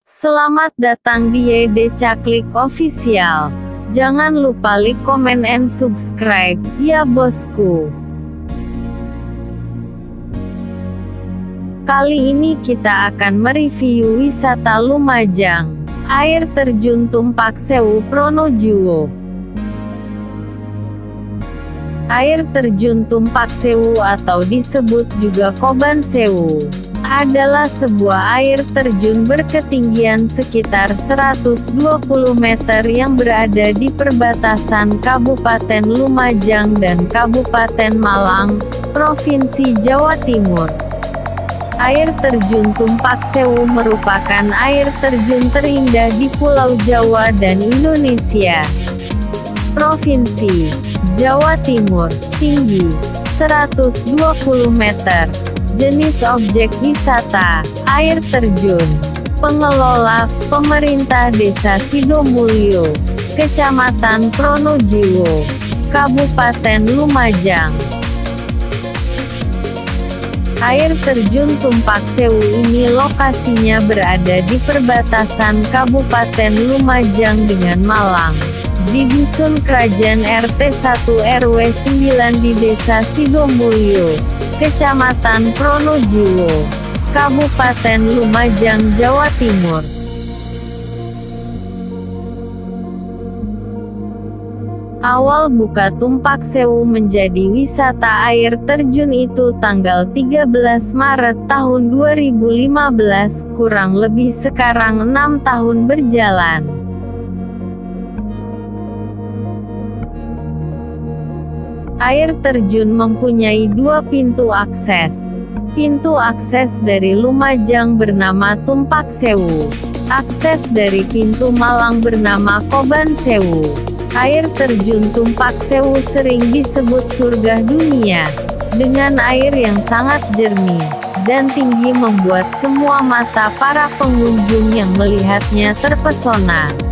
Selamat datang di YD Caklik Official. Jangan lupa like, comment, and subscribe, ya bosku. Kali ini kita akan mereview wisata Lumajang, air terjun Tumpak Sewu Pronojiwo. Air terjun Tumpak Sewu atau disebut juga Koban Sewu adalah sebuah air terjun berketinggian sekitar 120 meter yang berada di perbatasan Kabupaten Lumajang dan Kabupaten Malang, Provinsi Jawa Timur. Air terjun Tumpak Sewu merupakan air terjun terindah di Pulau Jawa dan Indonesia. Provinsi Jawa Timur, tinggi 120 meter. Jenis objek wisata, air terjun. Pengelola, Pemerintah Desa Sidomulyo, Kecamatan Pronojiwo, Kabupaten Lumajang. Air terjun Tumpak Sewu ini lokasinya berada di perbatasan Kabupaten Lumajang dengan Malang, di Dusun Kerajaan RT 1 RW 9 di Desa Sidomulyo, Kecamatan Pronojiwo, Kabupaten Lumajang, Jawa Timur. Awal buka Tumpak Sewu menjadi wisata air terjun itu tanggal 13 Maret tahun 2015, kurang lebih sekarang 6 tahun berjalan. Air terjun mempunyai dua pintu akses. Pintu akses dari Lumajang bernama Tumpak Sewu. Akses dari pintu Malang bernama Koban Sewu. Air terjun Tumpak Sewu sering disebut surga dunia, dengan air yang sangat jernih dan tinggi membuat semua mata para pengunjung yang melihatnya terpesona.